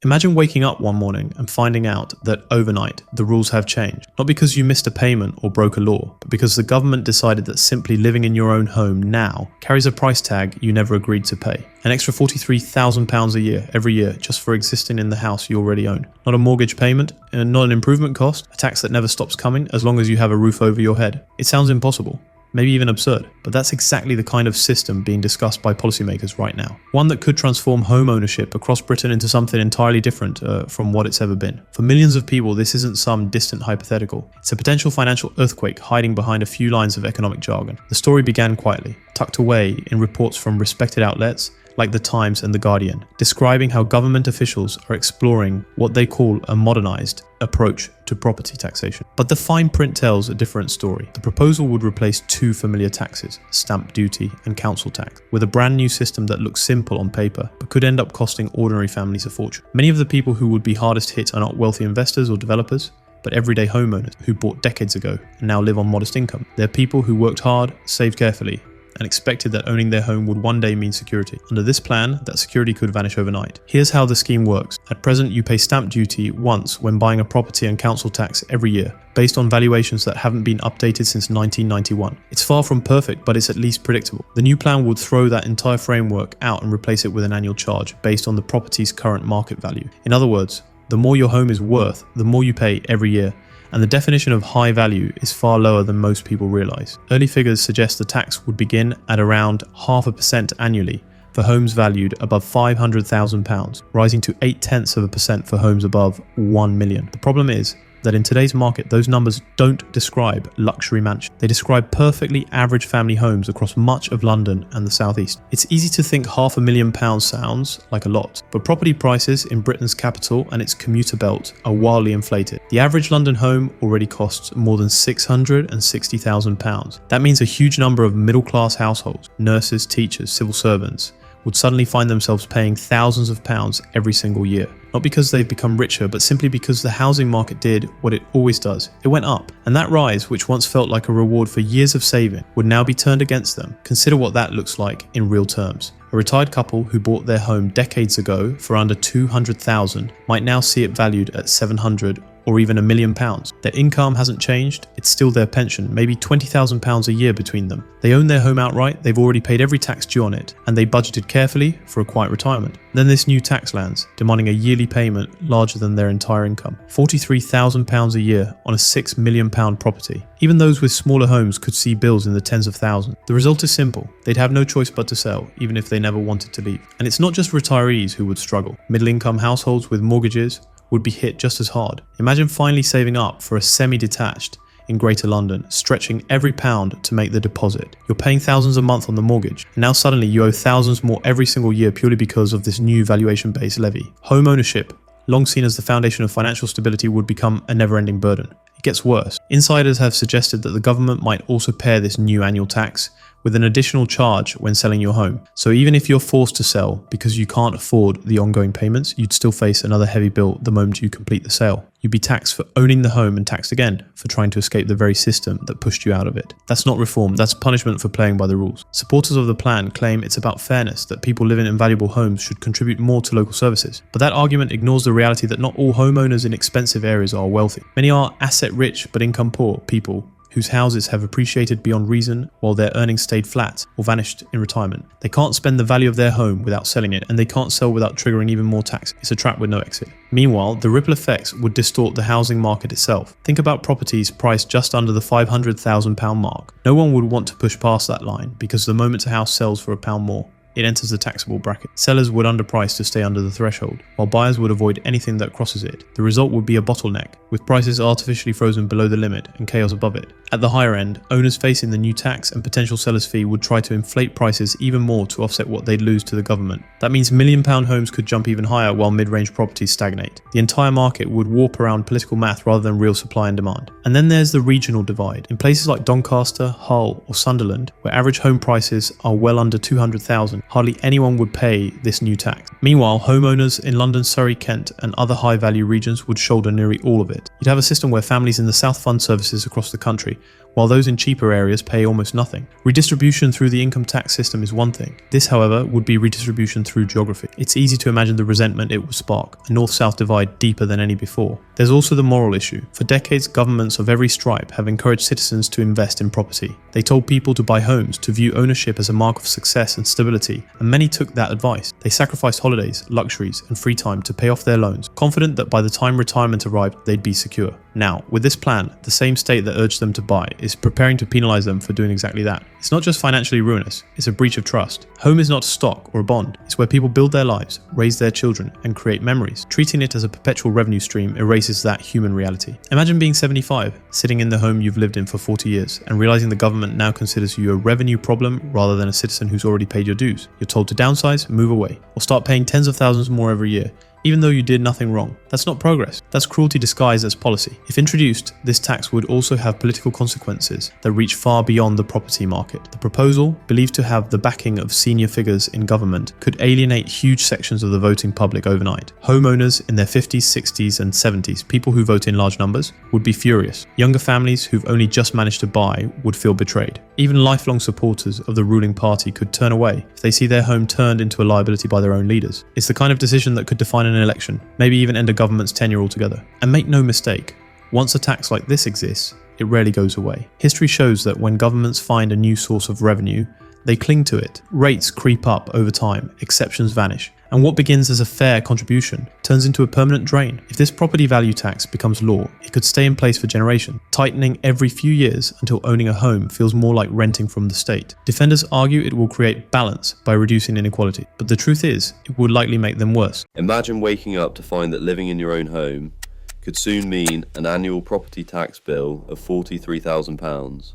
Imagine waking up one morning and finding out that overnight the rules have changed. Not because you missed a payment or broke a law, but because the government decided that simply living in your own home now carries a price tag you never agreed to pay. An extra £43,000 a year every year just for existing in the house you already own. Not a mortgage payment, and not an improvement cost, a tax that never stops coming as long as you have a roof over your head. It sounds impossible. Maybe even absurd, but that's exactly the kind of system being discussed by policymakers right now. One that could transform home ownership across Britain into something entirely different from what it's ever been. For millions of people, this isn't some distant hypothetical. It's a potential financial earthquake hiding behind a few lines of economic jargon. The story began quietly, tucked away in reports from respected outlets like The Times and The Guardian, describing how government officials are exploring what they call a modernized approach to property taxation. But the fine print tells a different story. The proposal would replace two familiar taxes, stamp duty and council tax, with a brand new system that looks simple on paper, but could end up costing ordinary families a fortune. Many of the people who would be hardest hit are not wealthy investors or developers, but everyday homeowners who bought decades ago and now live on modest income. They're people who worked hard, saved carefully, and expected that owning their home would one day mean security. Under this plan, that security could vanish overnight. Here's how the scheme works. At present, you pay stamp duty once when buying a property and council tax every year, based on valuations that haven't been updated since 1991. It's far from perfect, but it's at least predictable. The new plan would throw that entire framework out and replace it with an annual charge based on the property's current market value. In other words, the more your home is worth, the more you pay every year. And the definition of high value is far lower than most people realize. Early figures suggest the tax would begin at around 0.5% annually for homes valued above £500,000, rising to 0.8% for homes above 1 million. The problem is that in today's market, those numbers don't describe luxury mansions. They describe perfectly average family homes across much of London and the southeast. It's easy to think £500,000 sounds like a lot, but property prices in Britain's capital and its commuter belt are wildly inflated. The average London home already costs more than £660,000. That means a huge number of middle-class households, nurses, teachers, civil servants, would suddenly find themselves paying thousands of pounds every single year. Not because they've become richer, but simply because the housing market did what it always does. It went up. And that rise, which once felt like a reward for years of saving, would now be turned against them. Consider what that looks like in real terms. A retired couple who bought their home decades ago for under £200,000 might now see it valued at £700,000 or even £1 million. Their income hasn't changed, it's still their pension, maybe £20,000 a year between them. They own their home outright, they've already paid every tax due on it, and they budgeted carefully for a quiet retirement. Then this new tax lands, demanding a yearly payment larger than their entire income. £43,000 a year on a £6 million property. Even those with smaller homes could see bills in the tens of thousands. The result is simple. They'd have no choice but to sell, even if they never wanted to leave. And it's not just retirees who would struggle. Middle-income households with mortgages would be hit just as hard. Imagine finally saving up for a semi-detached in Greater London, stretching every pound to make the deposit. You're paying thousands a month on the mortgage, and now suddenly you owe thousands more every single year purely because of this new valuation-based levy. Home ownership, long seen as the foundation of financial stability, would become a never-ending burden. It gets worse. Insiders have suggested that the government might also pair this new annual tax with an additional charge when selling your home. So even if you're forced to sell because you can't afford the ongoing payments, you'd still face another heavy bill the moment you complete the sale. You'd be taxed for owning the home and taxed again for trying to escape the very system that pushed you out of it. That's not reform, that's punishment for playing by the rules. Supporters of the plan claim it's about fairness, that people living in valuable homes should contribute more to local services. But that argument ignores the reality that not all homeowners in expensive areas are wealthy. Many are asset-rich but income-poor people whose houses have appreciated beyond reason while their earnings stayed flat or vanished in retirement. They can't spend the value of their home without selling it, and they can't sell without triggering even more tax. It's a trap with no exit. Meanwhile, the ripple effects would distort the housing market itself. Think about properties priced just under the £500,000 mark. No one would want to push past that line because the moment a house sells for £1 more, it enters the taxable bracket. Sellers would underprice to stay under the threshold, while buyers would avoid anything that crosses it. The result would be a bottleneck, with prices artificially frozen below the limit and chaos above it. At the higher end, owners facing the new tax and potential seller's fee would try to inflate prices even more to offset what they'd lose to the government. That means £1 million homes could jump even higher while mid-range properties stagnate. The entire market would warp around political math rather than real supply and demand. And then there's the regional divide. In places like Doncaster, Hull or Sunderland, where average home prices are well under £200,000, hardly anyone would pay this new tax. Meanwhile, homeowners in London, Surrey, Kent and other high-value regions would shoulder nearly all of it. You'd have a system where families in the South Fund services across the country while those in cheaper areas pay almost nothing. Redistribution through the income tax system is one thing. This, however, would be redistribution through geography. It's easy to imagine the resentment it would spark, a north-south divide deeper than any before. There's also the moral issue. For decades, governments of every stripe have encouraged citizens to invest in property. They told people to buy homes, to view ownership as a mark of success and stability, and many took that advice. They sacrificed holidays, luxuries, and free time to pay off their loans, confident that by the time retirement arrived, they'd be secure. Now, with this plan, the same state that urged them to buy is preparing to penalize them for doing exactly that. It's not just financially ruinous, it's a breach of trust. Home is not a stock or a bond. It's where people build their lives, raise their children, and create memories. Treating it as a perpetual revenue stream erases that human reality. Imagine being 75, sitting in the home you've lived in for 40 years, and realizing the government now considers you a revenue problem rather than a citizen who's already paid your dues. You're told to downsize, move away, or start paying tens of thousands more every year, even though you did nothing wrong. That's not progress. That's cruelty disguised as policy. If introduced, this tax would also have political consequences that reach far beyond the property market. The proposal, believed to have the backing of senior figures in government, could alienate huge sections of the voting public overnight. Homeowners in their 50s, 60s, and 70s, people who vote in large numbers, would be furious. Younger families who've only just managed to buy would feel betrayed. Even lifelong supporters of the ruling party could turn away if they see their home turned into a liability by their own leaders. It's the kind of decision that could define an election, maybe even end a government's tenure altogether. And make no mistake, once a tax like this exists, it rarely goes away. History shows that when governments find a new source of revenue, they cling to it. Rates creep up over time, exceptions vanish, and what begins as a fair contribution turns into a permanent drain. If this property value tax becomes law, it could stay in place for generations, tightening every few years until owning a home feels more like renting from the state. Defenders argue it will create balance by reducing inequality, but the truth is, it would likely make them worse. Imagine waking up to find that living in your own home could soon mean an annual property tax bill of £43,000.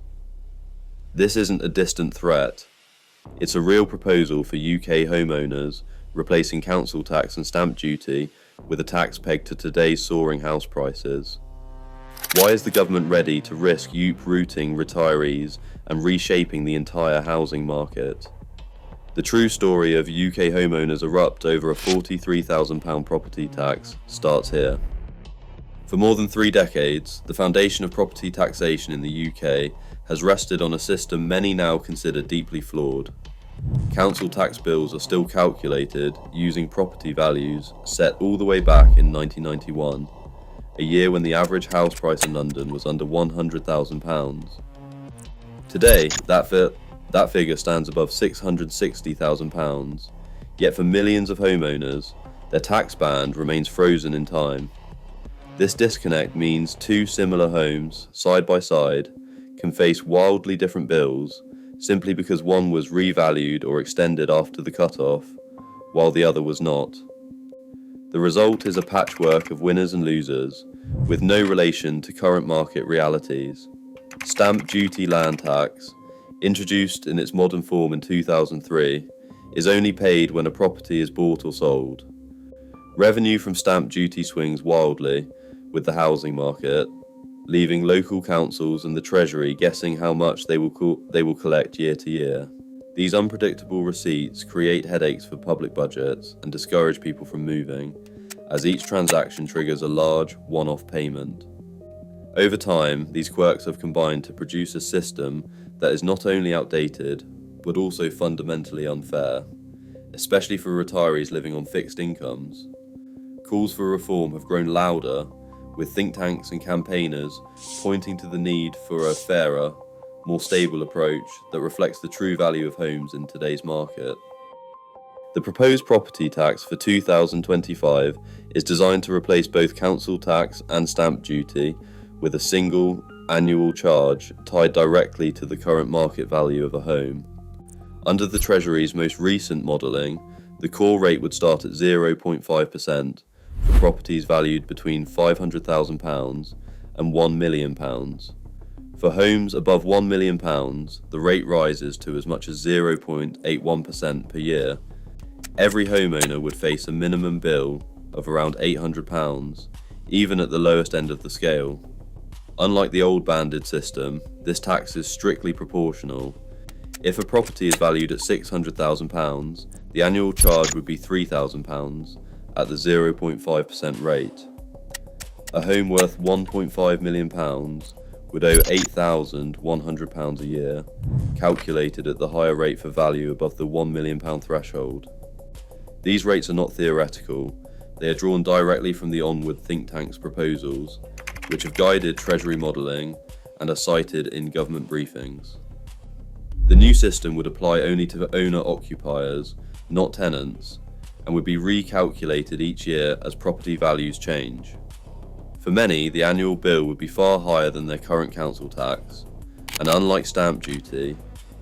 This isn't a distant threat. It's a real proposal for UK homeowners, replacing council tax and stamp duty with a tax pegged to today's soaring house prices. Why is the government ready to risk uprooting retirees and reshaping the entire housing market? The true story of UK homeowners erupt over a £43,000 property tax starts here. For more than 3 decades, the foundation of property taxation in the UK has rested on a system many now consider deeply flawed. Council tax bills are still calculated using property values set all the way back in 1991, a year when the average house price in London was under £100,000. Today, that figure stands above £660,000, yet for millions of homeowners, their tax band remains frozen in time. This disconnect means 2 similar homes, side by side, can face wildly different bills simply because one was revalued or extended after the cut-off, while the other was not. The result is a patchwork of winners and losers, with no relation to current market realities. Stamp duty land tax, introduced in its modern form in 2003, is only paid when a property is bought or sold. Revenue from stamp duty swings wildly with the housing market, leaving local councils and the Treasury guessing how much they will collect year to year. These unpredictable receipts create headaches for public budgets and discourage people from moving, as each transaction triggers a large, one-off payment. Over time, these quirks have combined to produce a system that is not only outdated, but also fundamentally unfair, especially for retirees living on fixed incomes. Calls for reform have grown louder, with think tanks and campaigners pointing to the need for a fairer, more stable approach that reflects the true value of homes in today's market. The proposed property tax for 2025 is designed to replace both council tax and stamp duty with a single annual charge tied directly to the current market value of a home. Under the Treasury's most recent modelling, the core rate would start at 0.5% for properties valued between £500,000 and £1 million. For homes above £1 million, the rate rises to as much as 0.81% per year. Every homeowner would face a minimum bill of around £800, even at the lowest end of the scale. Unlike the old banded system, this tax is strictly proportional. If a property is valued at £600,000, the annual charge would be £3,000 at the 0.5% rate. A home worth £1.5 million would owe £8,100 a year, calculated at the higher rate for value above the £1 million threshold. These rates are not theoretical, they are drawn directly from the Onward think tank's proposals, which have guided Treasury modelling and are cited in government briefings. The new system would apply only to owner-occupiers, not tenants, and would be recalculated each year as property values change. For many, the annual bill would be far higher than their current council tax, and unlike stamp duty,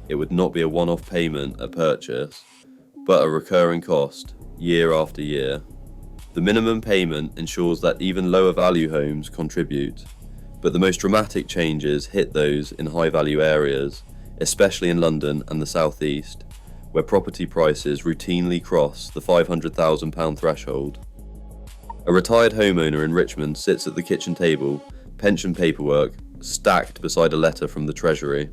it would not be a one-off payment at purchase, but a recurring cost, year after year. The minimum payment ensures that even lower value homes contribute, but the most dramatic changes hit those in high value areas, especially in London and the South East, where property prices routinely cross the £500,000 threshold. A retired homeowner in Richmond sits at the kitchen table, pension paperwork stacked beside a letter from the Treasury.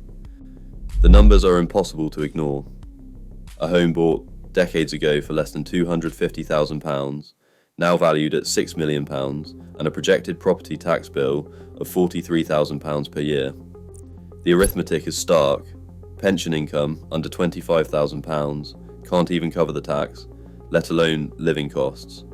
The numbers are impossible to ignore. A home bought decades ago for less than £250,000, now valued at £6 million, and a projected property tax bill of £43,000 per year. The arithmetic is stark. Pension income under £25,000 can't even cover the tax, let alone living costs.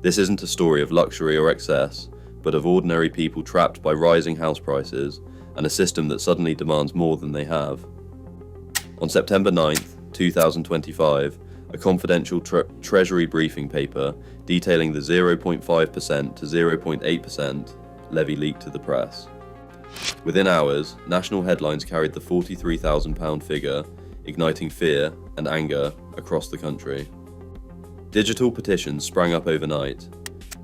This isn't a story of luxury or excess, but of ordinary people trapped by rising house prices and a system that suddenly demands more than they have. On September 9th, 2025, a confidential Treasury briefing paper detailing the 0.5% to 0.8% levy leaked to the press. Within hours, national headlines carried the £43,000 figure, igniting fear and anger across the country. Digital petitions sprang up overnight.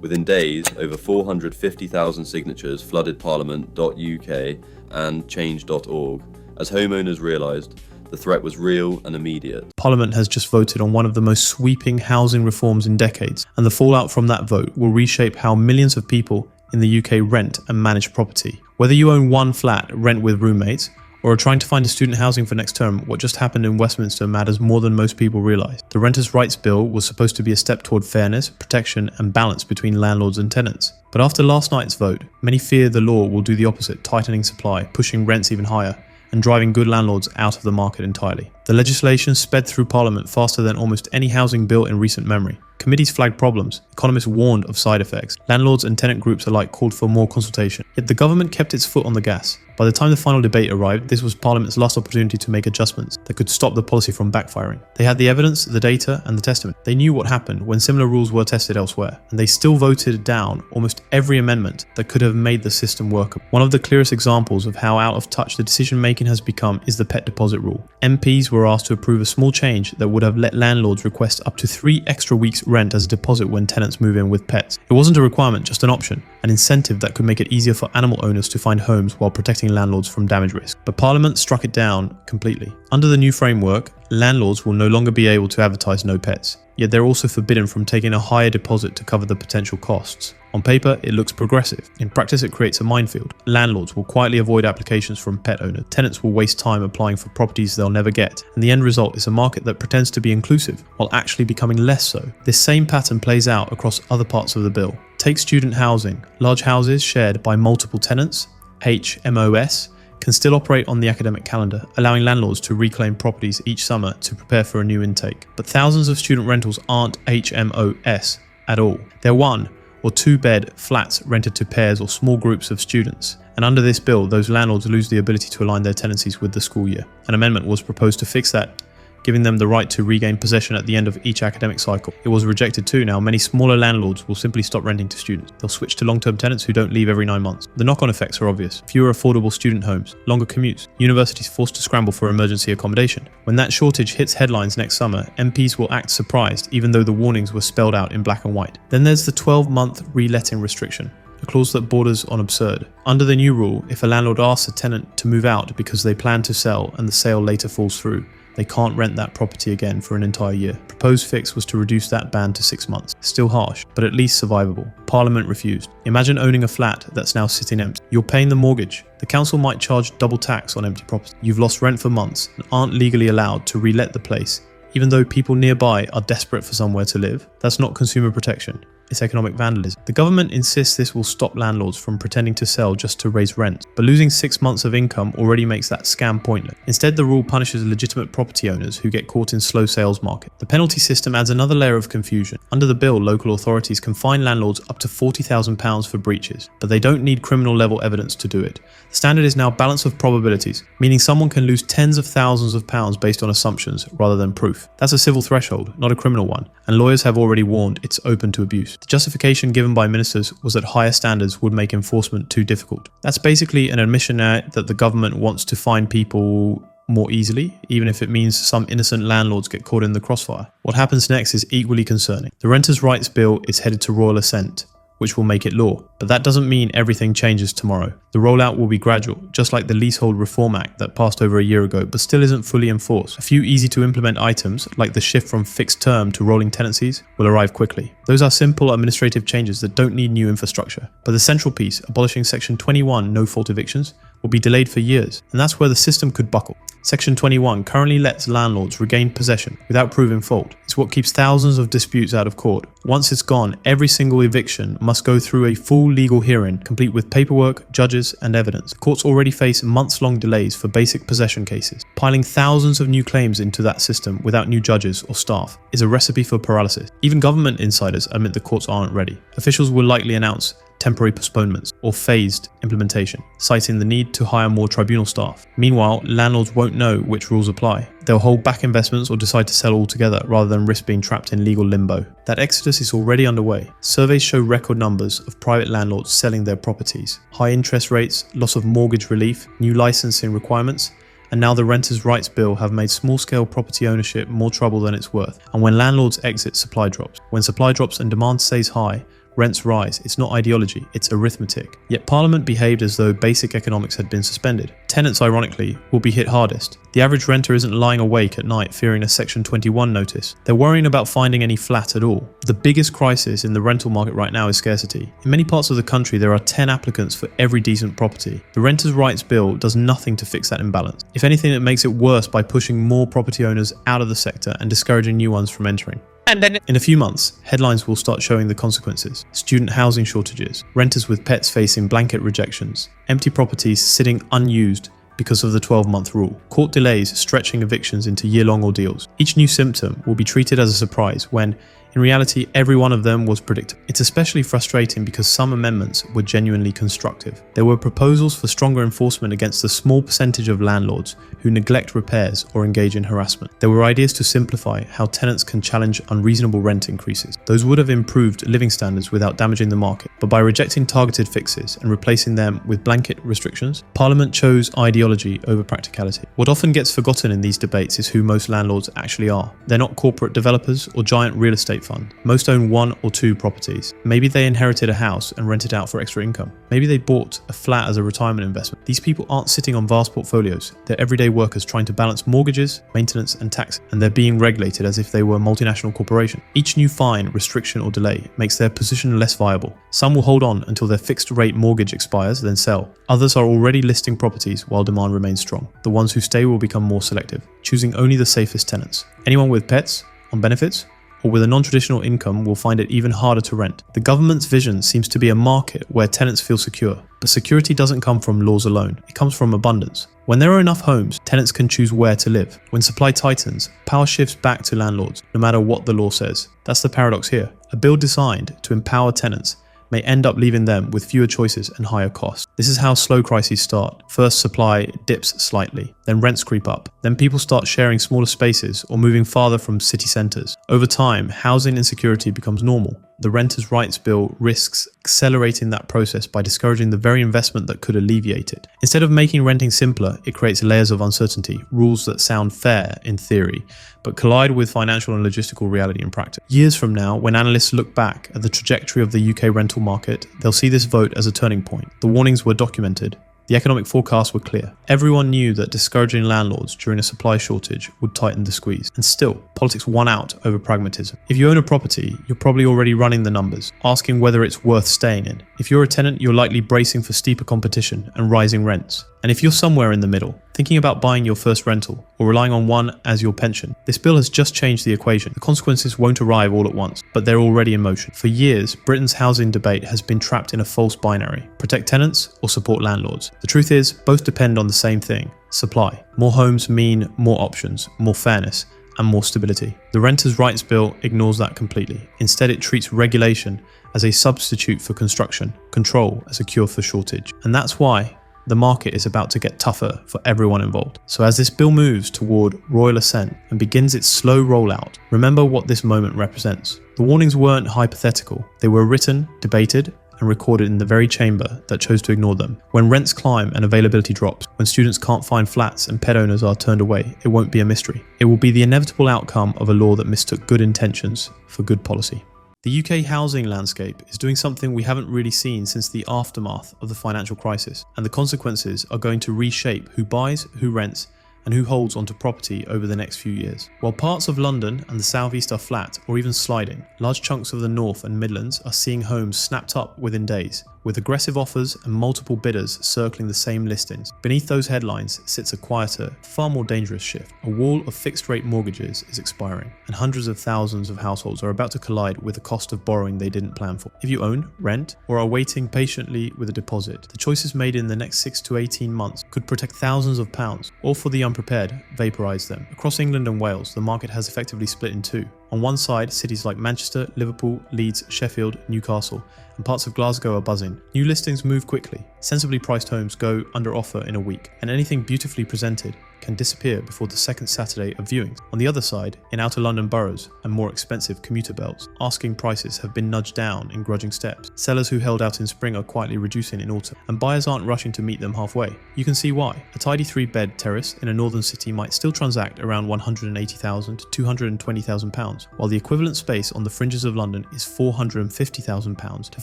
Within days, over 450,000 signatures flooded parliament.uk and change.org as homeowners realised the threat was real and immediate. Parliament has just voted on one of the most sweeping housing reforms in decades, and the fallout from that vote will reshape how millions of people in the UK rent and manage property. Whether you own one flat, rent with roommates, or are trying to find a student housing for next term, what just happened in Westminster matters more than most people realise. The Renters' Rights Bill was supposed to be a step toward fairness, protection and balance between landlords and tenants. But after last night's vote, many fear the law will do the opposite, tightening supply, pushing rents even higher, and driving good landlords out of the market entirely. The legislation sped through Parliament faster than almost any housing bill in recent memory. Committees flagged problems, economists warned of side effects, landlords and tenant groups alike called for more consultation. Yet the government kept its foot on the gas. By the time the final debate arrived, this was Parliament's last opportunity to make adjustments that could stop the policy from backfiring. They had the evidence, the data, and the testament. They knew what happened when similar rules were tested elsewhere, and they still voted down almost every amendment that could have made the system workable. One of the clearest examples of how out of touch the decision-making has become is the pet deposit rule. MPs were asked to approve a small change that would have let landlords request up to 3 extra weeks' rent as a deposit when tenants move in with pets. It wasn't a requirement, just an option, an incentive that could make it easier for animal owners to find homes while protecting landlords from damage risk. But Parliament struck it down completely. Under the new framework, landlords will no longer be able to advertise no pets, yet they're also forbidden from taking a higher deposit to cover the potential costs. On paper, it looks progressive. In practice, it creates a minefield. Landlords will quietly avoid applications from pet owners. Tenants will waste time applying for properties they'll never get. And the end result is a market that pretends to be inclusive, while actually becoming less so. This same pattern plays out across other parts of the bill. Take student housing. Large houses shared by multiple tenants, HMOS, can still operate on the academic calendar, allowing landlords to reclaim properties each summer to prepare for a new intake. But thousands of student rentals aren't HMOS at all. They're 1 or 2 bed flats rented to pairs or small groups of students. And under this bill, those landlords lose the ability to align their tenancies with the school year. An amendment was proposed to fix that, giving them the right to regain possession at the end of each academic cycle. It was rejected too. Now, many smaller landlords will simply stop renting to students. They'll switch to long-term tenants who don't leave every 9 months. The knock-on effects are obvious. Fewer affordable student homes, longer commutes, universities forced to scramble for emergency accommodation. When that shortage hits headlines next summer, MPs will act surprised, even though the warnings were spelled out in black and white. Then there's the 12-month reletting restriction, a clause that borders on absurd. Under the new rule, if a landlord asks a tenant to move out because they plan to sell and the sale later falls through, they can't rent that property again for an entire year. Proposed fix was to reduce that ban to 6 months. Still harsh, but at least survivable. Parliament refused. Imagine owning a flat that's now sitting empty. You're paying the mortgage. The council might charge double tax on empty property. You've lost rent for months and aren't legally allowed to relet the place, even though people nearby are desperate for somewhere to live. That's not consumer protection. it's economic vandalism. The government insists this will stop landlords from pretending to sell just to raise rent, but losing 6 months of income already makes that scam pointless. Instead, the rule punishes legitimate property owners who get caught in slow sales market. The penalty system adds another layer of confusion. Under the bill, local authorities can fine landlords up to £40,000 for breaches, but they don't need criminal level evidence to do it. The standard is now balance of probabilities, meaning someone can lose tens of thousands of pounds based on assumptions rather than proof. That's a civil threshold, not a criminal one, and lawyers have already warned it's open to abuse. The justification given by ministers was that higher standards would make enforcement too difficult. That's basically an admission that the government wants to fine people more easily, even if it means some innocent landlords get caught in the crossfire. What happens next is equally concerning. The Renters' Rights Bill is headed to royal assent, which will make it law. But that doesn't mean everything changes tomorrow. The rollout will be gradual, just like the Leasehold Reform Act that passed over a year ago but still isn't fully enforced. A few easy to implement items, like the shift from fixed term to rolling tenancies, will arrive quickly. Those are simple administrative changes that don't need new infrastructure. But the central piece, abolishing Section 21 no-fault evictions, will be delayed for years, and that's where the system could buckle. Section 21 currently lets landlords regain possession without proving fault. It's what keeps thousands of disputes out of court. Once it's gone, every single eviction must go through a full legal hearing, complete with paperwork, judges, and evidence. Courts already face months-long delays for basic possession cases. Piling thousands of new claims into that system without new judges or staff is a recipe for paralysis. Even government insiders admit the courts aren't ready. Officials will likely announce temporary postponements or phased implementation, citing the need to hire more tribunal staff. Meanwhile, landlords won't know which rules apply. They'll hold back investments or decide to sell altogether rather than risk being trapped in legal limbo. That exodus is already underway. Surveys show record numbers of private landlords selling their properties. High interest rates, loss of mortgage relief, new licensing requirements, and now the Renters' Rights Bill have made small-scale property ownership more trouble than it's worth. And when landlords exit, supply drops. When supply drops and demand stays high, rents rise. It's not ideology, it's arithmetic. Yet Parliament behaved as though basic economics had been suspended. Tenants, ironically, will be hit hardest. The average renter isn't lying awake at night fearing a Section 21 notice. They're worrying about finding any flat at all. The biggest crisis in the rental market right now is scarcity. In many parts of the country, there are 10 applicants for every decent property. The Renters' Rights Bill does nothing to fix that imbalance. If anything, it makes it worse by pushing more property owners out of the sector and discouraging new ones from entering. And then in a few months, headlines will start showing the consequences. Student housing shortages, renters with pets facing blanket rejections, empty properties sitting unused because of the 12-month rule, court delays stretching evictions into year-long ordeals. Each new symptom will be treated as a surprise when, in reality, every one of them was predictable. It's especially frustrating because some amendments were genuinely constructive. There were proposals for stronger enforcement against the small percentage of landlords who neglect repairs or engage in harassment. There were ideas to simplify how tenants can challenge unreasonable rent increases. Those would have improved living standards without damaging the market. But by rejecting targeted fixes and replacing them with blanket restrictions, Parliament chose ideology over practicality. What often gets forgotten in these debates is who most landlords actually are. They're not corporate developers or giant real estate fund. Most own 1 or 2 properties. Maybe they inherited a house and rent it out for extra income. Maybe they bought a flat as a retirement investment. These people aren't sitting on vast portfolios. They're everyday workers trying to balance mortgages, maintenance, and tax, and they're being regulated as if they were a multinational corporation. Each new fine, restriction, or delay makes their position less viable. Some will hold on until their fixed rate mortgage expires, then sell. Others are already listing properties while demand remains strong. The ones who stay will become more selective, choosing only the safest tenants. Anyone with pets, on benefits, or with a non-traditional income will find it even harder to rent. The government's vision seems to be a market where tenants feel secure, but security doesn't come from laws alone, it comes from abundance. When there are enough homes, tenants can choose where to live. When supply tightens, power shifts back to landlords, no matter what the law says. That's the paradox here. A bill designed to empower tenants may end up leaving them with fewer choices and higher costs. This is how slow crises start. First, supply dips slightly, then rents creep up, then people start sharing smaller spaces or moving farther from city centres. Over time, housing insecurity becomes normal. The Renters' Rights Bill risks accelerating that process by discouraging the very investment that could alleviate it. Instead of making renting simpler, it creates layers of uncertainty, rules that sound fair in theory, but collide with financial and logistical reality in practice. Years from now, when analysts look back at the trajectory of the UK rental market, they'll see this vote as a turning point. The warnings were documented, The economic forecasts were clear. Everyone knew that discouraging landlords during a supply shortage would tighten the squeeze. And still, politics won out over pragmatism. If you own a property, you're probably already running the numbers, asking whether it's worth staying in. If you're a tenant, you're likely bracing for steeper competition and rising rents. And if you're somewhere in the middle, thinking about buying your first rental or relying on one as your pension, this bill has just changed the equation. The consequences won't arrive all at once, but they're already in motion. For years, Britain's housing debate has been trapped in a false binary: protect tenants or support landlords. The truth is, both depend on the same thing: supply. More homes mean more options, more fairness, and more stability. The Renters' Rights Bill ignores that completely. Instead, it treats regulation as a substitute for construction, control as a cure for shortage. And that's why the market is about to get tougher for everyone involved. So as this bill moves toward royal assent and begins its slow rollout, remember what this moment represents. The warnings weren't hypothetical. They were written, debated, and recorded in the very chamber that chose to ignore them. When rents climb and availability drops, when students can't find flats and pet owners are turned away, it won't be a mystery. It will be the inevitable outcome of a law that mistook good intentions for good policy. The UK housing landscape is doing something we haven't really seen since the aftermath of the financial crisis, and the consequences are going to reshape who buys, who rents, and who holds onto property over the next few years. While parts of London and the southeast are flat or even sliding, large chunks of the north and Midlands are seeing homes snapped up within days, with aggressive offers and multiple bidders circling the same listings. Beneath those headlines sits a quieter, far more dangerous shift. A wall of fixed-rate mortgages is expiring, and hundreds of thousands of households are about to collide with the cost of borrowing they didn't plan for. If you own, rent, or are waiting patiently with a deposit, the choices made in the next 6 to 18 months could protect thousands of pounds, or for the unprepared, vaporize them. Across England and Wales, the market has effectively split in two. On one side, cities like Manchester, Liverpool, Leeds, Sheffield, Newcastle, and parts of Glasgow are buzzing. New listings move quickly. Sensibly priced homes go under offer in a week, and anything beautifully presented can disappear before the second Saturday of viewings. On the other side, in outer London boroughs and more expensive commuter belts, asking prices have been nudged down in grudging steps. Sellers who held out in spring are quietly reducing in autumn, and buyers aren't rushing to meet them halfway. You can see why. A tidy 3-bed terrace in a northern city might still transact around £180,000 to £220,000, while the equivalent space on the fringes of London is £450,000 to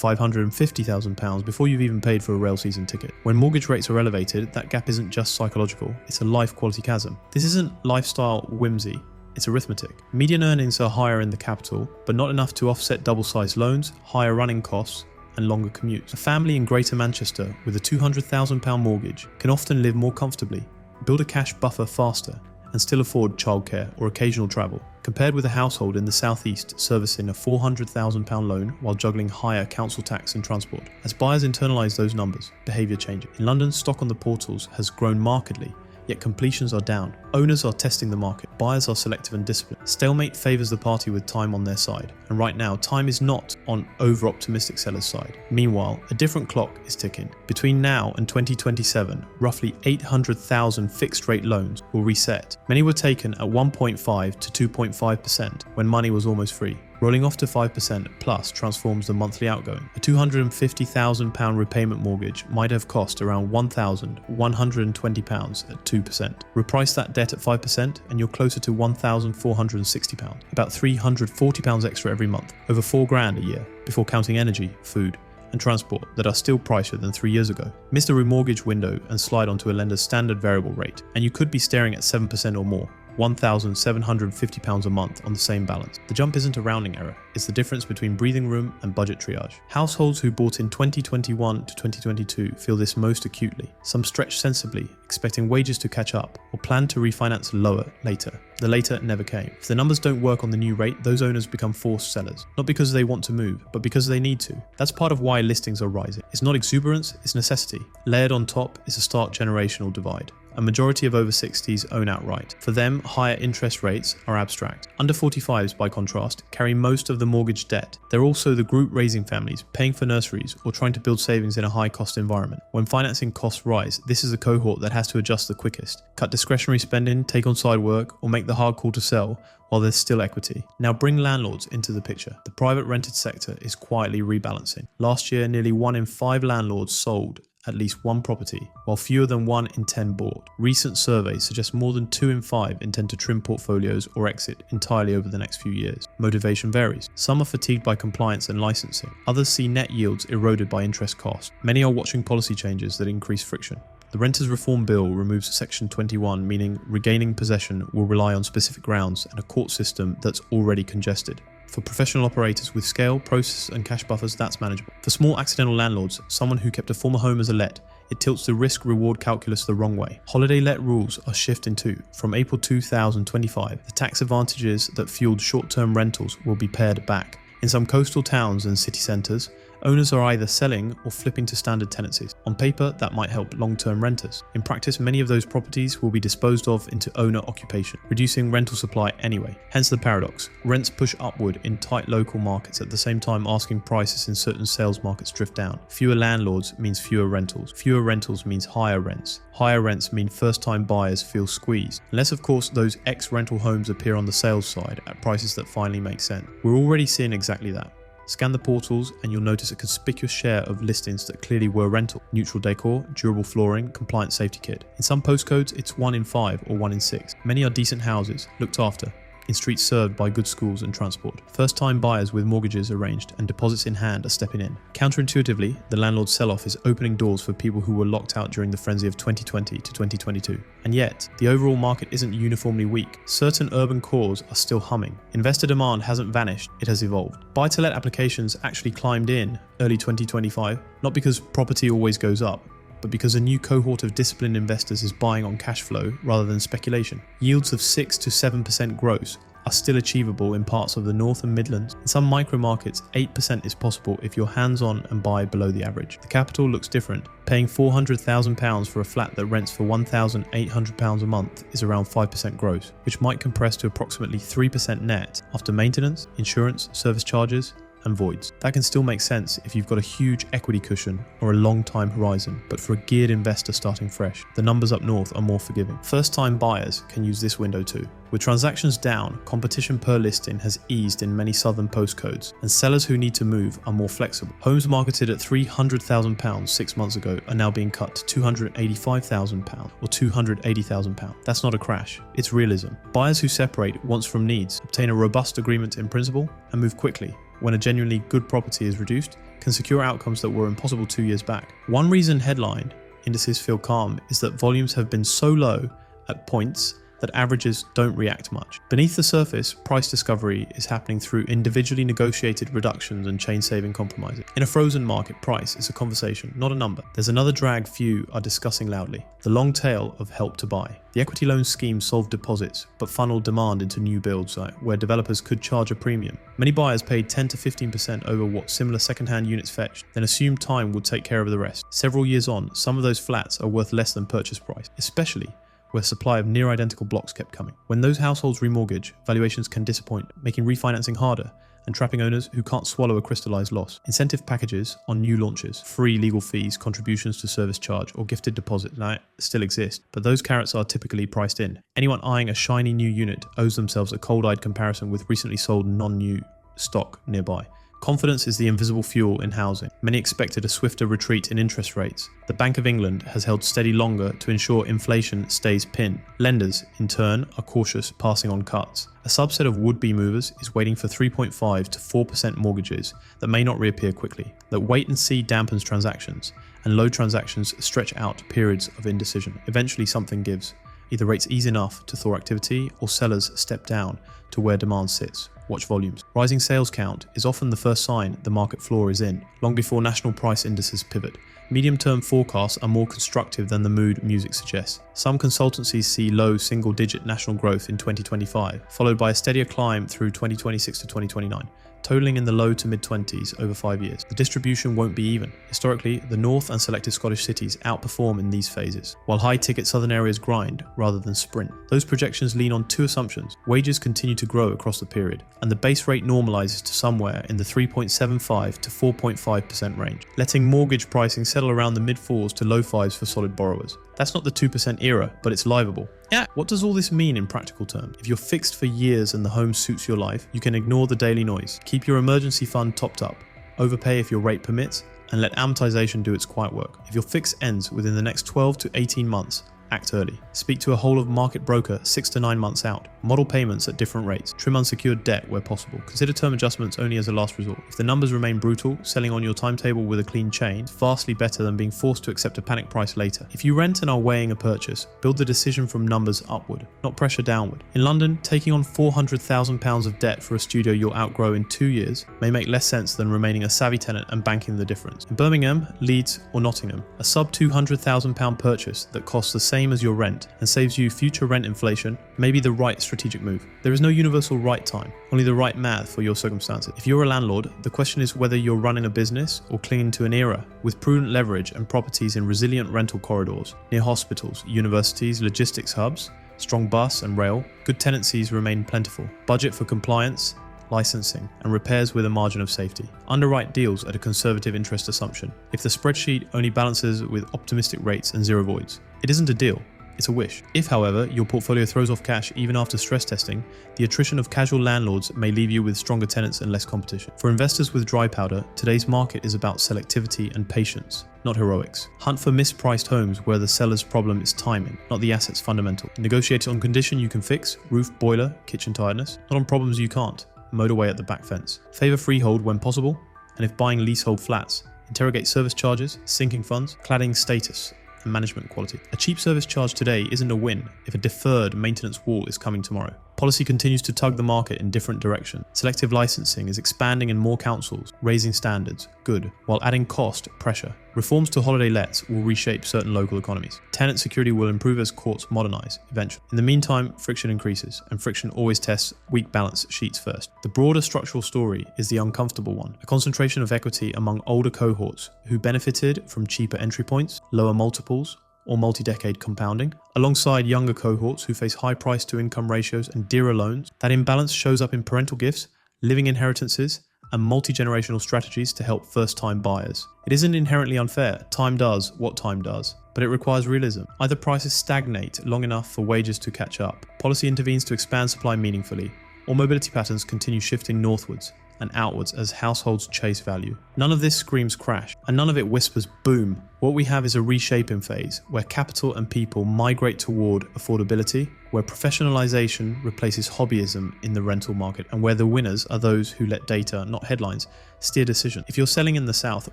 £550,000 before you've even paid for a rail season ticket. When mortgage rates are elevated, that gap isn't just psychological, it's a life quality chasm. This isn't lifestyle whimsy, it's arithmetic. Median earnings are higher in the capital, but not enough to offset double-sized loans, higher running costs, and longer commutes. A family in Greater Manchester with a £200,000 mortgage can often live more comfortably, build a cash buffer faster, and still afford childcare or occasional travel, compared with a household in the southeast servicing a £400,000 loan while juggling higher council tax and transport. As buyers internalise those numbers, behaviour changes. In London, stock on the portals has grown markedly, yet completions are down. Owners are testing the market, buyers are selective and disciplined. Stalemate favours the party with time on their side, and right now time is not on over-optimistic sellers' side. Meanwhile, a different clock is ticking. Between now and 2027, roughly 800,000 fixed-rate loans will reset. Many were taken at 1.5 to 2.5% when money was almost free. Rolling off to 5% plus transforms the monthly outgoing. A £250,000 repayment mortgage might have cost around £1,120 at 2%. Reprice that debt at 5% and you're closer to £1,460, about £340 extra every month, over £4,000 a year, before counting energy, food, and transport that are still pricier than 3 years ago. Miss the remortgage window and slide onto a lender's standard variable rate, and you could be staring at 7% or more. £1,750 a month on the same balance. The jump isn't a rounding error, it's the difference between breathing room and budget triage. Households who bought in 2021 to 2022 feel this most acutely. Some stretch sensibly, expecting wages to catch up, or plan to refinance lower later. The later never came. If the numbers don't work on the new rate, those owners become forced sellers. Not because they want to move, but because they need to. That's part of why listings are rising. It's not exuberance, it's necessity. Layered on top is a stark generational divide. A majority of over 60s own outright. For them, higher interest rates are abstract. Under 45s, by contrast, carry most of the mortgage debt. They're also the group raising families, paying for nurseries, or trying to build savings in a high-cost environment. When financing costs rise, this is the cohort that has to adjust the quickest. Cut discretionary spending, take on side work, or make the hard call to sell while there's still equity. Now bring landlords into the picture. The private rented sector is quietly rebalancing. Last year, nearly 1 in 5 landlords sold at least one property, while fewer than 1 in 10 bought. Recent surveys suggest more than 2 in 5 intend to trim portfolios or exit entirely over the next few years. Motivation varies. Some are fatigued by compliance and licensing. Others see net yields eroded by interest costs. Many are watching policy changes that increase friction. The Renters Reform Bill removes Section 21, meaning regaining possession will rely on specific grounds and a court system that's already congested. For professional operators with scale, process and cash buffers, that's manageable. For small accidental landlords, someone who kept a former home as a let, it tilts the risk-reward calculus the wrong way. Holiday let rules are shifting too. From April 2025, the tax advantages that fueled short-term rentals will be pared back. In some coastal towns and city centres, owners are either selling or flipping to standard tenancies. On paper, that might help long-term renters. In practice, many of those properties will be disposed of into owner occupation, reducing rental supply anyway. Hence the paradox. Rents push upward in tight local markets at the same time asking prices in certain sales markets drift down. Fewer landlords means fewer rentals. Fewer rentals means higher rents. Higher rents mean first-time buyers feel squeezed. Unless, of course, those ex-rental homes appear on the sales side at prices that finally make sense. We're already seeing exactly that. Scan the portals and you'll notice a conspicuous share of listings that clearly were rental. Neutral decor, durable flooring, compliant safety kit. In some postcodes, it's 1 in 5 or 1 in 6. Many are decent houses, looked after, in streets served by good schools and transport. First-time buyers with mortgages arranged and deposits in hand are stepping in. Counterintuitively, the landlord sell-off is opening doors for people who were locked out during the frenzy of 2020 to 2022. And yet, the overall market isn't uniformly weak. Certain urban cores are still humming. Investor demand hasn't vanished, it has evolved. Buy-to-let applications actually climbed in early 2025, not because property always goes up, but because a new cohort of disciplined investors is buying on cash flow rather than speculation. Yields of 6 to 7% gross are still achievable in parts of the North and Midlands. In some micro markets, 8% is possible if you're hands-on and buy below the average. The capital looks different. Paying £400,000 for a flat that rents for £1,800 a month is around 5% gross, which might compress to approximately 3% net after maintenance, insurance, service charges, and voids. That can still make sense if you've got a huge equity cushion or a long time horizon, but for a geared investor starting fresh, the numbers up north are more forgiving. First-time buyers can use this window too. With transactions down, competition per listing has eased in many southern postcodes, and sellers who need to move are more flexible. Homes marketed at £300,000 6 months ago are now being cut to £285,000 or £280,000. That's not a crash, it's realism. Buyers who separate wants from needs, obtain a robust agreement in principle, and move quickly when a genuinely good property is reduced, can secure outcomes that were impossible 2 years back. One reason headline indices feel calm is that volumes have been so low at points that averages don't react much. Beneath the surface, price discovery is happening through individually negotiated reductions and chain-saving compromises. In a frozen market, price is a conversation, not a number. There's another drag few are discussing loudly, the long tail of help to buy. The equity loan scheme solved deposits, but funneled demand into new builds where developers could charge a premium. Many buyers paid 10 to 15% over what similar second-hand units fetched, then assumed time would take care of the rest. Several years on, some of those flats are worth less than purchase price, especially where supply of near identical blocks kept coming. When those households remortgage, valuations can disappoint, making refinancing harder and trapping owners who can't swallow a crystallized loss. Incentive packages on new launches, free legal fees, contributions to service charge, or gifted deposit still exist, but those carrots are typically priced in. Anyone eyeing a shiny new unit owes themselves a cold-eyed comparison with recently sold non-new stock nearby. Confidence is the invisible fuel in housing. Many expected a swifter retreat in interest rates. The Bank of England has held steady longer to ensure inflation stays pinned. Lenders, in turn, are cautious, passing on cuts. A subset of would-be movers is waiting for 3.5 to 4% mortgages that may not reappear quickly. That wait and see dampens transactions, and low transactions stretch out periods of indecision. Eventually something gives. Either rates ease enough to thaw activity, or sellers step down to where demand sits. Watch volumes. Rising sales count is often the first sign the market floor is in, long before national price indices pivot. Medium-term forecasts are more constructive than the mood music suggests. Some consultancies see low single-digit national growth in 2025, followed by a steadier climb through 2026 to 2029, totaling in the low to mid-20s over 5 years. The distribution won't be even. Historically, the North and selected Scottish cities outperform in these phases, while high-ticket southern areas grind rather than sprint. Those projections lean on two assumptions. Wages continue to grow across the period, and the base rate normalizes to somewhere in the 3.75 to 4.5% range, letting mortgage pricing settle around the mid-4s to low 5s for solid borrowers. That's not the 2% era, but it's liveable. Yeah. What does all this mean in practical terms? If you're fixed for years and the home suits your life, you can ignore the daily noise. Keep your emergency fund topped up, overpay if your rate permits, and let amortization do its quiet work. If your fix ends within the next 12 to 18 months, act early. Speak to a whole of market broker 6 to 9 months out. Model payments at different rates. Trim unsecured debt where possible. Consider term adjustments only as a last resort. If the numbers remain brutal, selling on your timetable with a clean chain is vastly better than being forced to accept a panic price later. If you rent and are weighing a purchase, build the decision from numbers upward, not pressure downward. In London, taking on £400,000 of debt for a studio you'll outgrow in 2 years may make less sense than remaining a savvy tenant and banking the difference. In Birmingham, Leeds or Nottingham, a sub £200,000 purchase that costs the same as your rent and saves you future rent inflation may be the right strategic move. There is no universal right time, only the right math for your circumstances. If you're a landlord, the question is whether you're running a business or clinging to an era with prudent leverage and properties in resilient rental corridors, near hospitals, universities, logistics hubs, strong bus and rail. Good tenancies remain plentiful. Budget for compliance, licensing, and repairs with a margin of safety. Underwrite deals at a conservative interest assumption. If the spreadsheet only balances with optimistic rates and zero voids, it isn't a deal. It's a wish. If, however, your portfolio throws off cash even after stress testing, the attrition of casual landlords may leave you with stronger tenants and less competition. For investors with dry powder, today's market is about selectivity and patience, not heroics. Hunt for mispriced homes where the seller's problem is timing, not the asset's fundamental. Negotiate on condition you can fix, roof, boiler, kitchen tiredness, not on problems you can't. Motorway at the back fence. Favour freehold when possible, and if buying leasehold flats, interrogate service charges, sinking funds, cladding status, and management quality. A cheap service charge today isn't a win if a deferred maintenance wall is coming tomorrow. Policy continues to tug the market in different directions. Selective licensing is expanding in more councils, raising standards, good, while adding cost, pressure. Reforms to holiday lets will reshape certain local economies. Tenant security will improve as courts modernise, eventually. In the meantime, friction increases, and friction always tests weak balance sheets first. The broader structural story is the uncomfortable one, a concentration of equity among older cohorts who benefited from cheaper entry points, lower multiples, or multi-decade compounding, alongside younger cohorts who face high price to income ratios and dearer loans. That imbalance shows up in parental gifts, living inheritances, and multi-generational strategies to help first-time buyers. It isn't inherently unfair. Time does what time does, but it requires realism. Either prices stagnate long enough for wages to catch up, policy intervenes to expand supply meaningfully, or mobility patterns continue shifting northwards and outwards as households chase value. None of this screams crash, and none of it whispers boom. What we have is a reshaping phase where capital and people migrate toward affordability, where professionalization replaces hobbyism in the rental market, and where the winners are those who let data, not headlines, steer decisions. If you're selling in the south,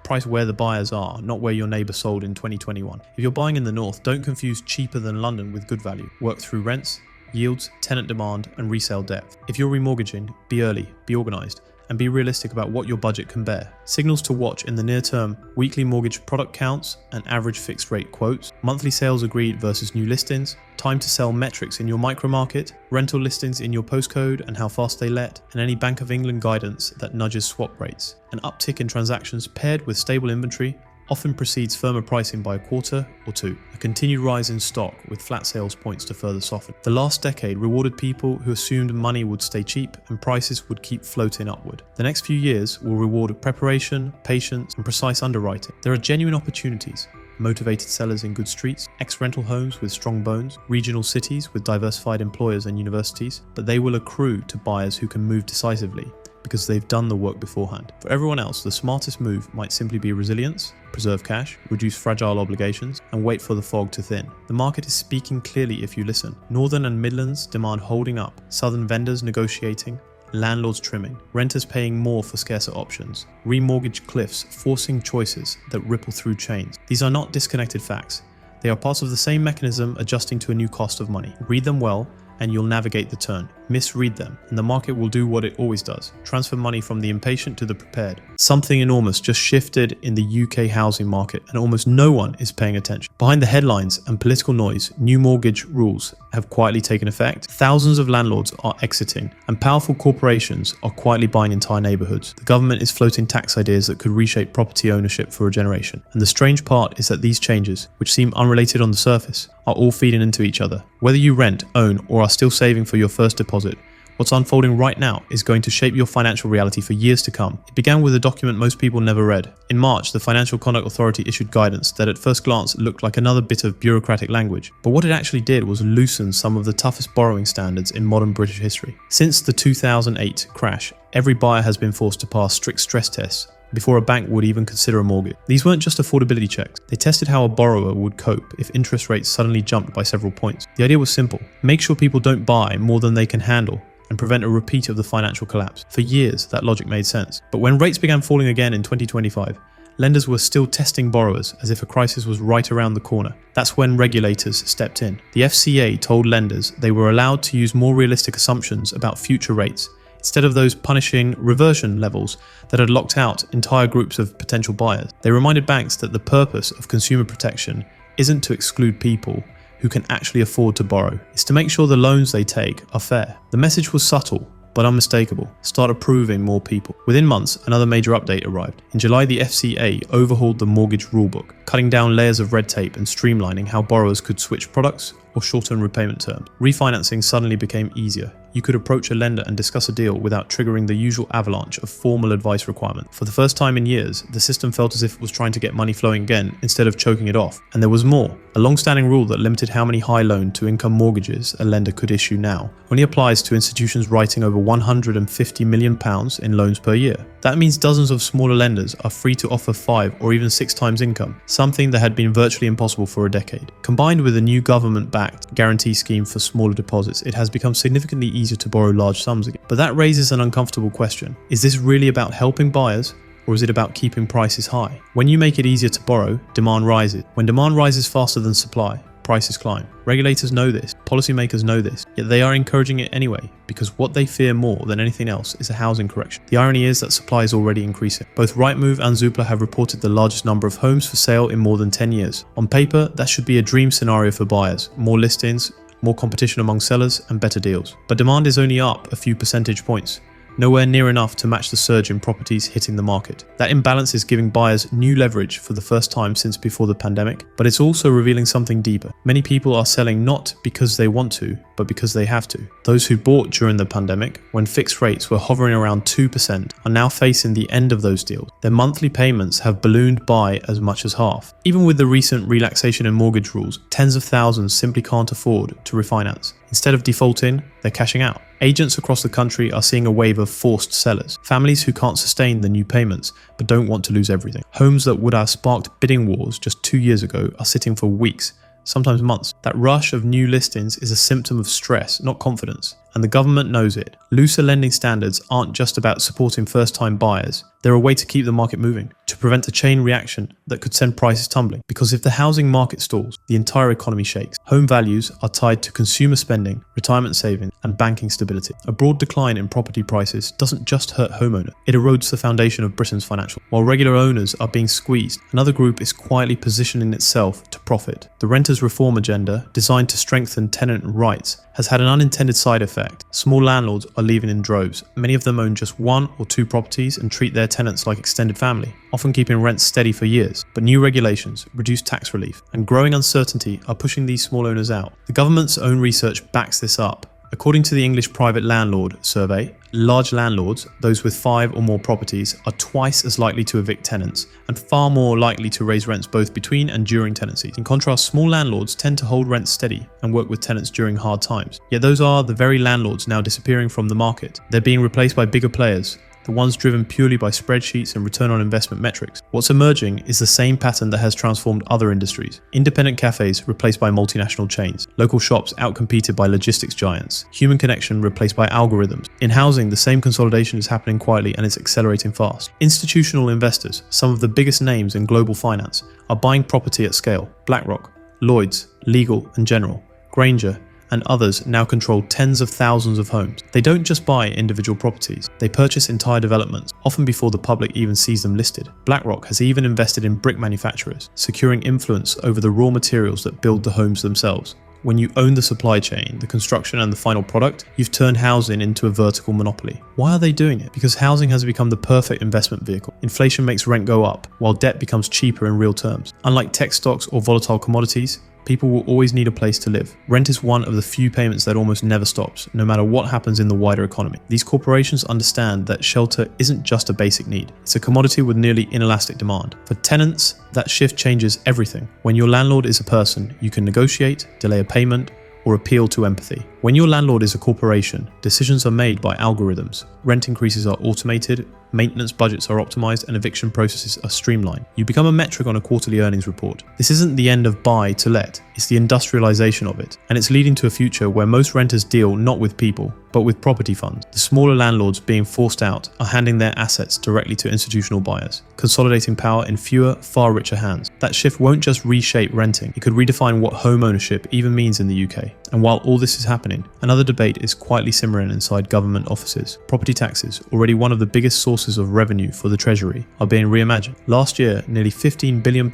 price where the buyers are, not where your neighbor sold in 2021. If you're buying in the north, don't confuse cheaper than London with good value. Work through rents, yields, tenant demand, and resale depth. If you're remortgaging, be early, be organized, and be realistic about what your budget can bear. Signals to watch in the near term: weekly mortgage product counts and average fixed rate quotes, monthly sales agreed versus new listings, time to sell metrics in your micro market, rental listings in your postcode and how fast they let, and any Bank of England guidance that nudges swap rates. An uptick in transactions paired with stable inventory often precedes firmer pricing by a quarter or two. A continued rise in stock with flat sales points to further soften. The last decade rewarded people who assumed money would stay cheap and prices would keep floating upward. The next few years will reward preparation, patience, and precise underwriting. There are genuine opportunities. Motivated sellers in good streets, ex-rental homes with strong bones, regional cities with diversified employers and universities, but they will accrue to buyers who can move decisively, because they've done the work beforehand. For everyone else, the smartest move might simply be resilience, preserve cash, reduce fragile obligations, and wait for the fog to thin. The market is speaking clearly if you listen. Northern and Midlands demand holding up, southern vendors negotiating, landlords trimming, renters paying more for scarcer options, remortgage cliffs forcing choices that ripple through chains. These are not disconnected facts. They are parts of the same mechanism adjusting to a new cost of money. Read them well, and you'll navigate the turn. Misread them, and the market will do what it always does: transfer money from the impatient to the prepared. Something enormous just shifted in the UK housing market, and almost no one is paying attention. Behind the headlines and political noise, new mortgage rules have quietly taken effect. Thousands of landlords are exiting, and powerful corporations are quietly buying entire neighbourhoods. The government is floating tax ideas that could reshape property ownership for a generation. And the strange part is that these changes, which seem unrelated on the surface, are all feeding into each other. Whether you rent, own, or are still saving for your first deposit, what's unfolding right now is going to shape your financial reality for years to come. It began with a document most people never read. In March, the Financial Conduct Authority issued guidance that at first glance looked like another bit of bureaucratic language. But what it actually did was loosen some of the toughest borrowing standards in modern British history. Since the 2008 crash, every buyer has been forced to pass strict stress tests, before a bank would even consider a mortgage. These weren't just affordability checks. They tested how a borrower would cope if interest rates suddenly jumped by several points. The idea was simple. Make sure people don't buy more than they can handle and prevent a repeat of the financial collapse. For years, that logic made sense. But when rates began falling again in 2025, lenders were still testing borrowers as if a crisis was right around the corner. That's when regulators stepped in. The FCA told lenders they were allowed to use more realistic assumptions about future rates, instead of those punishing reversion levels that had locked out entire groups of potential buyers. They reminded banks that the purpose of consumer protection isn't to exclude people who can actually afford to borrow. It's to make sure the loans they take are fair. The message was subtle, but unmistakable. Start approving more people. Within months, another major update arrived. In July, the FCA overhauled the mortgage rulebook, cutting down layers of red tape and streamlining how borrowers could switch products or shorten repayment terms. Refinancing suddenly became easier. You could approach a lender and discuss a deal without triggering the usual avalanche of formal advice requirements. For the first time in years, the system felt as if it was trying to get money flowing again instead of choking it off. And there was more. A long-standing rule that limited how many high loan-to-income mortgages a lender could issue now only applies to institutions writing over £150 million in loans per year. That means dozens of smaller lenders are free to offer 5 or even 6 times income, something that had been virtually impossible for a decade. Combined with a new government-backed guarantee scheme for smaller deposits, it has become significantly easier to borrow large sums again. But that raises an uncomfortable question. Is this really about helping buyers, or is it about keeping prices high? When you make it easier to borrow, demand rises. When demand rises faster than supply, prices climb. Regulators know this, policymakers know this, yet they are encouraging it anyway, because what they fear more than anything else is a housing correction. The irony is that supply is already increasing. Both Rightmove and Zoopla have reported the largest number of homes for sale in more than 10 years. On paper, that should be a dream scenario for buyers. More listings, more competition among sellers, and better deals. But demand is only up a few percentage points, nowhere near enough to match the surge in properties hitting the market. That imbalance is giving buyers new leverage for the first time since before the pandemic, but it's also revealing something deeper. Many people are selling not because they want to, but because they have to. Those who bought during the pandemic, when fixed rates were hovering around 2%, are now facing the end of those deals. Their monthly payments have ballooned by as much as half. Even with the recent relaxation in mortgage rules, tens of thousands simply can't afford to refinance. Instead of defaulting, they're cashing out. Agents across the country are seeing a wave of forced sellers. Families who can't sustain the new payments but don't want to lose everything. Homes that would have sparked bidding wars just 2 years ago are sitting for weeks, sometimes months. That rush of new listings is a symptom of stress, not confidence. And the government knows it. Looser lending standards aren't just about supporting first-time buyers. They're a way to keep the market moving, to prevent a chain reaction that could send prices tumbling. Because if the housing market stalls, the entire economy shakes. Home values are tied to consumer spending, retirement savings, and banking stability. A broad decline in property prices doesn't just hurt homeowners, it erodes the foundation of Britain's financial. While regular owners are being squeezed, another group is quietly positioning itself to profit. The renters' reform agenda, designed to strengthen tenant rights, has had an unintended side effect. Small landlords are leaving in droves. Many of them own just 1 or 2 properties and treat their tenants like extended family, often keeping rents steady for years. But new regulations, reduced tax relief, and growing uncertainty are pushing these small owners out. The government's own research backs this up. According to the English Private Landlord Survey, large landlords, those with 5 or more properties, are twice as likely to evict tenants and far more likely to raise rents both between and during tenancies. In contrast, small landlords tend to hold rents steady and work with tenants during hard times. Yet those are the very landlords now disappearing from the market. They're being replaced by bigger players, the ones driven purely by spreadsheets and return on investment metrics. What's emerging is the same pattern that has transformed other industries. Independent cafes replaced by multinational chains, local shops outcompeted by logistics giants, human connection replaced by algorithms. In housing, the same consolidation is happening quietly and it's accelerating fast. Institutional investors, some of the biggest names in global finance, are buying property at scale. BlackRock, Lloyds, Legal & General, Granger, and others now control tens of thousands of homes. They don't just buy individual properties, they purchase entire developments, often before the public even sees them listed. BlackRock has even invested in brick manufacturers, securing influence over the raw materials that build the homes themselves. When you own the supply chain, the construction and the final product, you've turned housing into a vertical monopoly. Why are they doing it? Because housing has become the perfect investment vehicle. Inflation makes rent go up, while debt becomes cheaper in real terms. Unlike tech stocks or volatile commodities, people will always need a place to live. Rent is one of the few payments that almost never stops, no matter what happens in the wider economy. These corporations understand that shelter isn't just a basic need. It's a commodity with nearly inelastic demand. For tenants, that shift changes everything. When your landlord is a person, you can negotiate, delay a payment, or appeal to empathy. When your landlord is a corporation, decisions are made by algorithms, rent increases are automated, maintenance budgets are optimized, and eviction processes are streamlined. You become a metric on a quarterly earnings report. This isn't the end of buy to let, it's the industrialization of it, and it's leading to a future where most renters deal not with people, but with property funds. The smaller landlords being forced out are handing their assets directly to institutional buyers, consolidating power in fewer, far richer hands. That shift won't just reshape renting, it could redefine what home ownership even means in the UK. And while all this is happening, another debate is quietly simmering inside government offices. Property taxes, already one of the biggest sources of revenue for the Treasury, are being reimagined. Last year, nearly £15 billion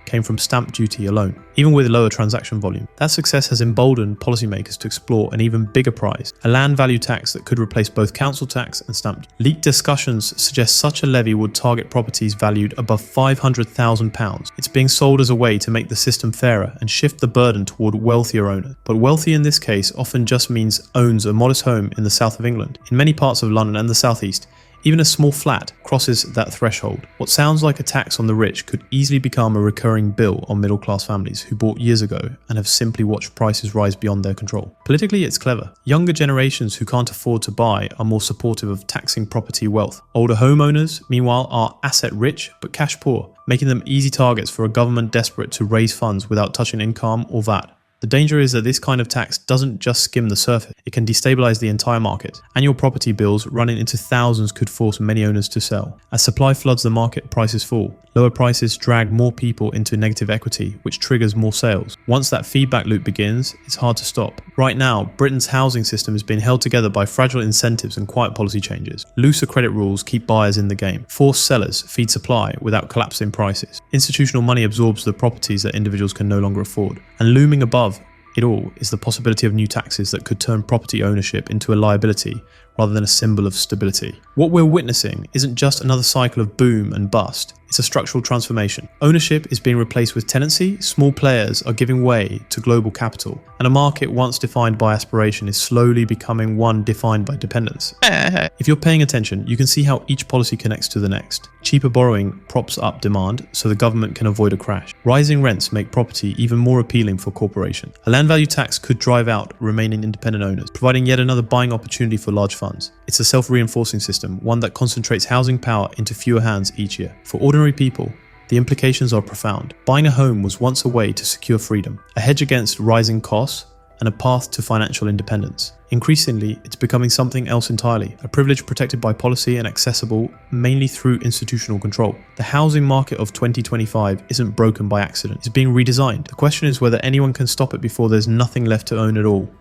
came from stamp duty alone, even with lower transaction volume. That success has emboldened policymakers to explore an even bigger prize, a land value tax that could replace both council tax and stamp duty. Leaked discussions suggest such a levy would target properties valued above £500,000. It's being sold as a way to make the system fairer and shift the burden toward wealthier owners. But wealthy in this case often just means owns a modest home in the south of England. In many parts of London and the southeast, even a small flat crosses that threshold. What sounds like a tax on the rich could easily become a recurring bill on middle-class families who bought years ago and have simply watched prices rise beyond their control. Politically, it's clever. Younger generations who can't afford to buy are more supportive of taxing property wealth. Older homeowners, meanwhile, are asset rich but cash poor, making them easy targets for a government desperate to raise funds without touching income or VAT. The danger is that this kind of tax doesn't just skim the surface, it can destabilize the entire market. Annual property bills running into thousands could force many owners to sell. As supply floods the market, prices fall. Lower prices drag more people into negative equity, which triggers more sales. Once that feedback loop begins, it's hard to stop. Right now, Britain's housing system is being held together by fragile incentives and quiet policy changes. Looser credit rules keep buyers in the game. Forced sellers feed supply without collapsing prices. Institutional money absorbs the properties that individuals can no longer afford. And looming above it all is the possibility of new taxes that could turn property ownership into a liability rather than a symbol of stability. What we're witnessing isn't just another cycle of boom and bust, it's a structural transformation. Ownership is being replaced with tenancy, small players are giving way to global capital, and a market once defined by aspiration is slowly becoming one defined by dependence. If you're paying attention, you can see how each policy connects to the next. Cheaper borrowing props up demand so the government can avoid a crash. Rising rents make property even more appealing for corporations. A land value tax could drive out remaining independent owners, providing yet another buying opportunity for large funds. It's a self-reinforcing system, one that concentrates housing power into fewer hands each year. For ordinary people, the implications are profound. Buying a home was once a way to secure freedom, a hedge against rising costs, and a path to financial independence. Increasingly, it's becoming something else entirely, a privilege protected by policy and accessible mainly through institutional control. The housing market of 2025 isn't broken by accident, it's being redesigned. The question is whether anyone can stop it before there's nothing left to own at all.